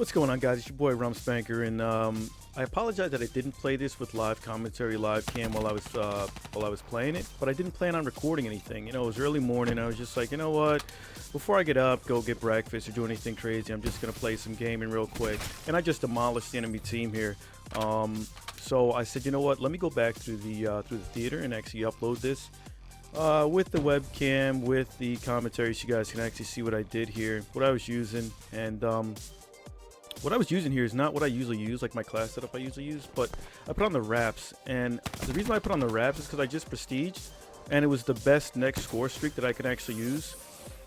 What's going on, guys? It's your boy Rump Spanker, and I apologize that I didn't play this with live commentary, live cam while I was playing it, but I didn't plan on recording anything. You know, it was early morning. I was just like, you know what? Before I get up, go get breakfast or do anything crazy, I'm just gonna play some gaming real quick. And I just demolished the enemy team here. So I said, you know what? Let me go back through the theater and actually upload this with the webcam, with the commentary, so you guys can actually see what I did here, what I was using, and what I was using here is not what I usually use, like my class setup I usually use, but I put on the RAPS, and the reason I put on the RAPS is because I just prestiged, and it was the best next score streak that I could actually use.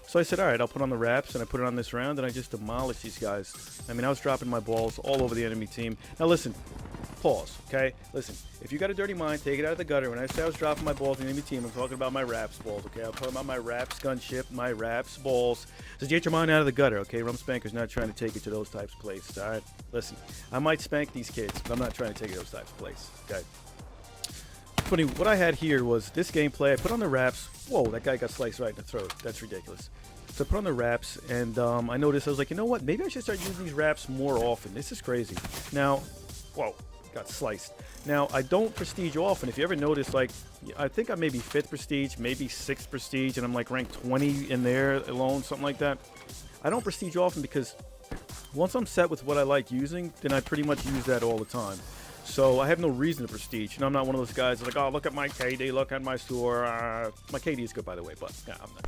So I said, alright, I'll put on the RAPS, and I put it on this round, and I just demolished these guys. I mean, I was dropping my balls all over the enemy team. Now listen, pause, okay? Listen, if you got a dirty mind, take it out of the gutter. When I say I was dropping my balls in the enemy team, I'm talking about my RAPS balls, okay? I'm talking about my RAPS gunship, my RAPS balls. So get your mind out of the gutter, okay? Rump Spanker's not trying to take it to those types of places, alright? Listen, I might spank these kids, but I'm not trying to take it to those types of places, okay? Funny, what I had here was this gameplay. I put on the RAPS. Whoa, that guy got sliced right in the throat. That's ridiculous. So I put on the RAPS, and I noticed, I was like, you know what? Maybe I should start using these RAPS more often. This is crazy. Now, whoa, got sliced. Now, I don't prestige often. If you ever notice, like, I think I'm maybe 5th prestige, maybe 6th prestige, and I'm like ranked 20 in there alone, something like that. I don't prestige often because once I'm set with what I like using, then I pretty much use that all the time. So I have no reason to prestige. You know, I'm not one of those guys like, oh, look at my KD, look at my score. My KD is good, by the way, but yeah, I'm not.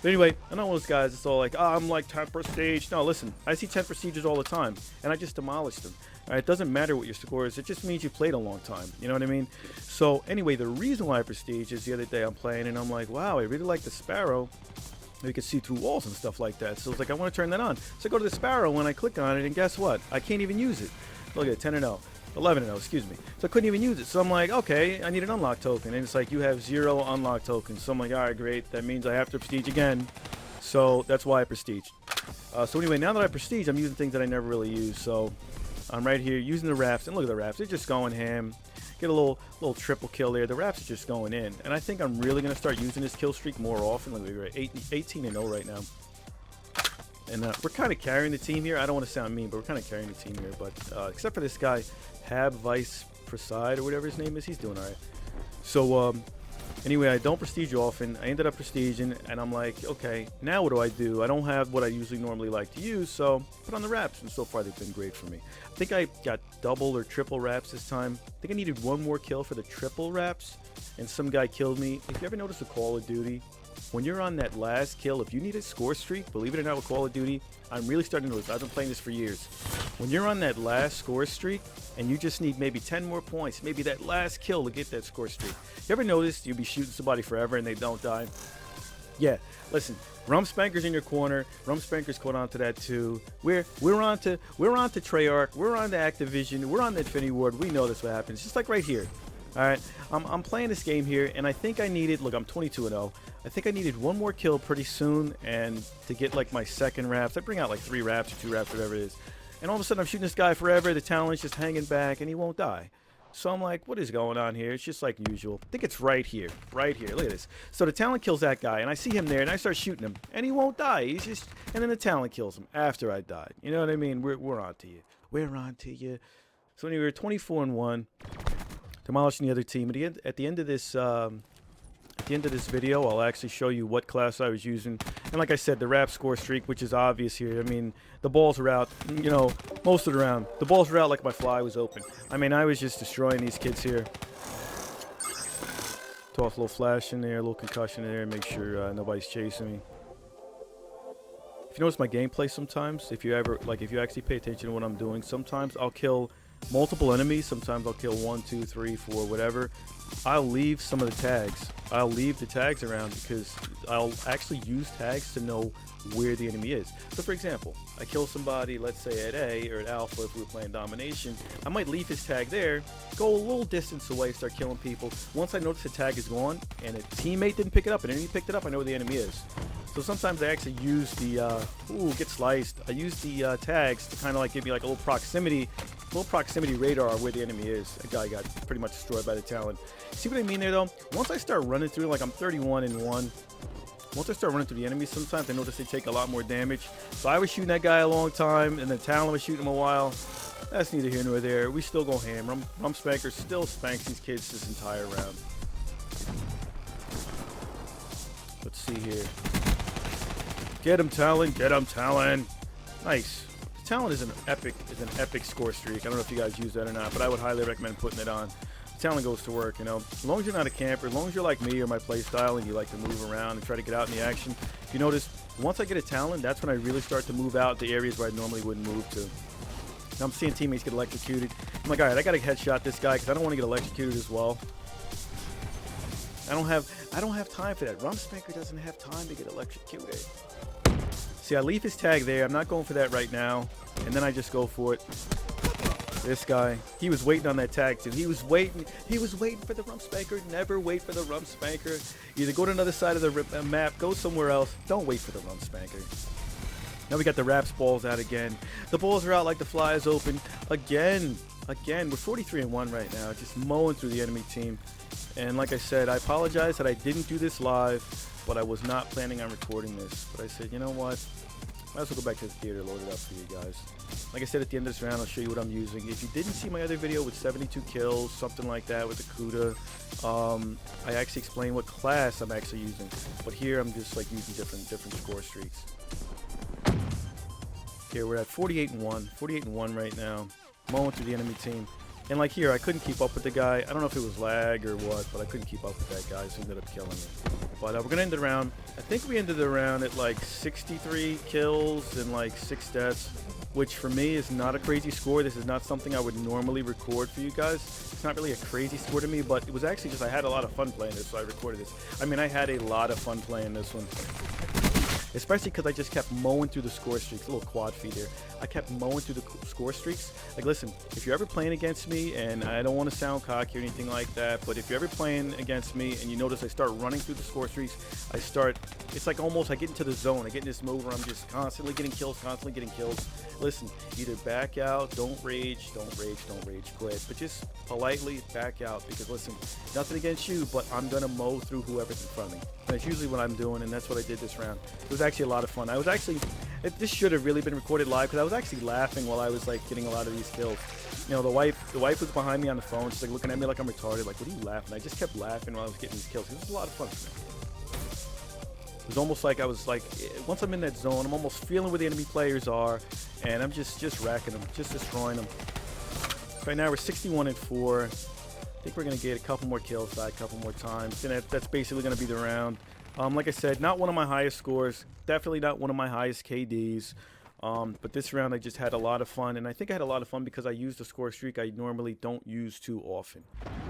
But anyway, I'm not one of those guys that's all like, oh, I'm like 10 prestige. No, listen, I see 10 prestiges all the time, and I just demolished them. All right, it doesn't matter what your score is. It just means you played a long time. You know what I mean? So anyway, the reason why I prestige is the other day I'm playing, and I'm like, wow, I really like the Sparrow. You can see through walls and stuff like that. So it's like, I want to turn that on. So I go to the Sparrow, when I click on it, and guess what? I can't even use it. Look at it, 10-0. 11-0, excuse me. So I couldn't even use it. So I'm like, okay, I need an unlock token. And it's like, you have 0 unlock tokens. So I'm like, all right, great. That means I have to prestige again. So that's why I prestige. So anyway, now that I prestige, I'm using things that I never really use. So I'm right here using the RAPS. And look at the RAPS. They're just going ham. Get a little triple kill there. The RAPS are just going in. And I think I'm really going to start using this kill streak more often. Look, we're 18-0 right now. And we're kind of carrying the team here. I don't want to sound mean, but we're kind of carrying the team here. But except for this guy, Hab Vice Prasad or whatever his name is, he's doing all right. So anyway, I don't prestige often. I ended up prestiging, and I'm like, okay, now what do? I don't have what I usually normally like to use, so put on the RAPS, and so far they've been great for me. I think I got double or triple RAPS this time. I think I needed one more kill for the triple RAPS, and some guy killed me. If you ever notice with Call of Duty, when you're on that last kill, if you need a score streak, believe it or not, with Call of Duty, I'm really starting to notice. I've been playing this for years. When you're on that last score streak and you just need maybe 10 more points, maybe that last kill to get that score streak. You ever notice you'll be shooting somebody forever and they don't die? Yeah, listen, Rump Spanker's in your corner. Rump Spanker's caught on to that too. We're on to Treyarch. We're on to Activision. We're on the Infinity Ward. We know this what happens. Just like right here. All right, I'm playing this game here, and I think I needed, look, I'm 22-0. I think I needed one more kill pretty soon, and to get like my second RAPS. I bring out like 3 RAPS or 2 RAPS, whatever it is. And all of a sudden I'm shooting this guy forever. The talent's just hanging back, and he won't die. So I'm like, what is going on here? It's just like usual. I think it's right here. Right here. Look at this. So the talent kills that guy, and I see him there, and I start shooting him, and he won't die. He's just, and then the talent kills him after I died. You know what I mean? We're on to you. We're on to you. So anyway, we're 24-1. Demolishing the other team. At the end of this video, I'll actually show you what class I was using. And like I said, the RAP score streak, which is obvious here. I mean, the balls are out, you know, most of the round. The balls were out like my fly was open. I mean, I was just destroying these kids here. Toss a little flash in there, a little concussion in there, make sure nobody's chasing me. If you notice my gameplay sometimes, if you actually pay attention to what I'm doing, sometimes I'll kill multiple enemies. Sometimes I'll kill 1, 2, 3, 4, whatever. I'll leave some of the tags. I'll leave the tags around because I'll actually use tags to know where the enemy is. So for example, I kill somebody, let's say at A or at Alpha if we were playing Domination. I might leave his tag there, go a little distance away, start killing people. Once I notice the tag is gone and a teammate didn't pick it up, an enemy picked it up, I know where the enemy is. So sometimes I actually use the, get sliced. I use the tags to kind of like give me like a little proximity radar where the enemy is. A guy got pretty much destroyed by the talent. See what I mean there though? Once I start running through, like I'm 31-1, once I start running through the enemies, sometimes I notice they take a lot more damage. So I was shooting that guy a long time, and then Talon was shooting him a while. That's neither here nor there. We still go ham. Rump Spanker still spanks these kids this entire round. Let's see here. Get him, Talon. Get him, Talon. Nice. Talon is an epic score streak. I don't know if you guys use that or not, but I would highly recommend putting it on. Talon goes to work, you know. As long as you're not a camper, as long as you're like me or my play style and you like to move around and try to get out in the action, if you notice, once I get a Talon, that's when I really start to move out to areas where I normally wouldn't move to. Now I'm seeing teammates get electrocuted. I'm like, all right, I gotta headshot this guy because I don't want to get electrocuted as well. I don't have time for that. Rump Spanker doesn't have time to get electrocuted. See, I leave his tag there. I'm not going for that right now. And then I just go for it. This guy, he was waiting on that tag too. He was waiting for the Rump Spanker. Never wait for the Rump Spanker. Either go to another side of the map, go somewhere else. Don't wait for the Rump Spanker. Now we got the RAPS balls out again. The balls are out like the flies open. Again. We're 43-1 right now. Just mowing through the enemy team. And like I said, I apologize that I didn't do this live, but I was not planning on recording this. But I said, you know what? Might as well go back to the theater, load it up for you guys. Like I said, at the end of this round, I'll show you what I'm using. If you didn't see my other video with 72 kills, something like that with the Kuda, I actually explained what class I'm actually using. But here, I'm just like using different score streaks. Here, we're at 48-1 right now. Mowing through the enemy team. And like here, I couldn't keep up with the guy. I don't know if it was lag or what, but I couldn't keep up with that guy, so he ended up killing me. But we're going to end the round. I think we ended the round at like 63 kills and like 6 deaths, which for me is not a crazy score. This is not something I would normally record for you guys. It's not really a crazy score to me, but it was actually just I had a lot of fun playing this, so I recorded this. I mean, I had a lot of fun playing this one. Especially because I just kept mowing through the score streaks. A little quad feed here. I kept mowing through the score streaks. Like, listen, if you're ever playing against me, and I don't want to sound cocky or anything like that, but if you're ever playing against me and you notice I start running through the score streaks, it's like almost I get into the zone. I get in this move where I'm just constantly getting kills. Listen, either back out, don't rage, quit. But just politely back out because, listen, nothing against you, but I'm going to mow through whoever's in front of me. And that's usually what I'm doing, and that's what I did this round. It was actually a lot of fun. This should have really been recorded live because I was actually laughing while I was like getting a lot of these kills. You know, the wife was behind me on the phone. She's like looking at me like I'm retarded. Like, what are you laughing? I just kept laughing while I was getting these kills. It was a lot of fun for me. It was almost like I was like, once I'm in that zone, I'm almost feeling where the enemy players are, and I'm just racking them, just destroying them. Right now we're 61-4. I think we're gonna get a couple more kills back, a couple more times, and that's basically gonna be the round. Like I said, not one of my highest scores, definitely not one of my highest KDs. But this round I just had a lot of fun, and I think I had a lot of fun because I used a score streak I normally don't use too often.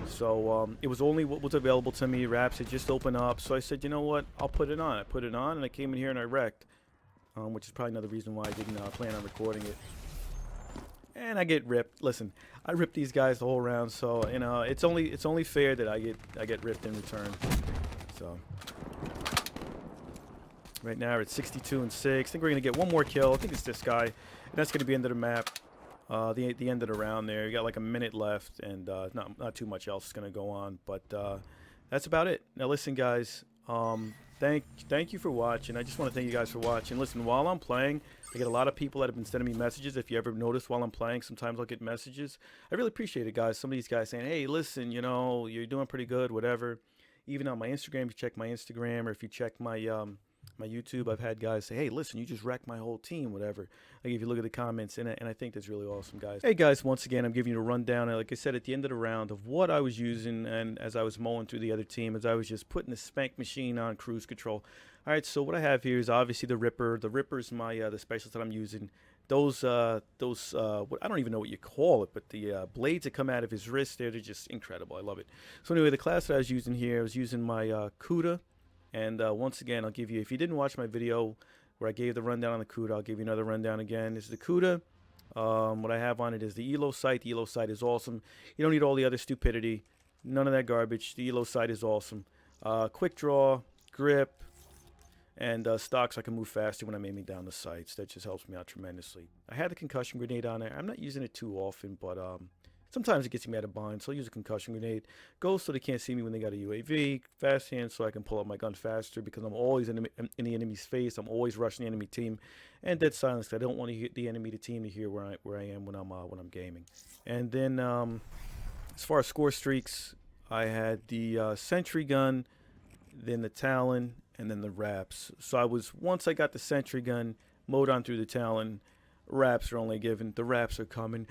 So it was only what was available to me. RAPS had just opened up, so I said, you know what, I'll put it on. I put it on, and I came in here and I wrecked, which is probably another reason why I didn't plan on recording it. And I get ripped. Listen, I ripped these guys the whole round, so you know it's only fair that I get ripped in return. So. Right now we're at 62-6. I think we're gonna get one more kill. I think it's this guy, and that's gonna be the end of the map. The end of the round there. You got like a minute left, and not too much else is gonna go on. But that's about it. Now listen, guys. Thank you for watching. I just want to thank you guys for watching. Listen, while I'm playing, I get a lot of people that have been sending me messages. If you ever notice while I'm playing, sometimes I'll get messages. I really appreciate it, guys. Some of these guys saying, "Hey, listen, you know, you're doing pretty good, whatever." Even on my Instagram, if you check my Instagram, or if you check my YouTube, I've had guys say, "Hey, listen, you just wrecked my whole team," whatever. Like, if you look at the comments, and I think that's really awesome, guys. Hey, guys, once again, I'm giving you a rundown, like I said, at the end of the round of what I was using, and as I was mowing through the other team, as I was just putting the spank machine on cruise control. All right, so what I have here is obviously the Ripper. The Ripper is my the specialist that I'm using. What I don't even know what you call it, but the blades that come out of his wrist, they're just incredible. I love it. So anyway, the class that I was using here, I was using my Kuda. And once again, I'll give you, if you didn't watch my video where I gave the rundown on the Kuda, I'll give you another rundown again. This is the Kuda. What I have on it is the Elo sight. The Elo sight is awesome. You don't need all the other stupidity. None of that garbage. The Elo sight is awesome. Quick draw, grip, and stock so I can move faster when I'm aiming down the sights. That just helps me out tremendously. I had the concussion grenade on there. I'm not using it too often, but Sometimes it gets me out of bind, so I'll use a concussion grenade. Ghost so they can't see me when they got a UAV. Fast hand so I can pull up my gun faster because I'm always in the enemy's face. I'm always rushing the enemy team. And dead silence. I don't want to hit the enemy team to hear where I am when I'm gaming. And then as far as score streaks, I had the sentry gun, then the Talon, and then the RAPS. So once I got the sentry gun, mowed on through the Talon. RAPS are only given. The RAPS are coming.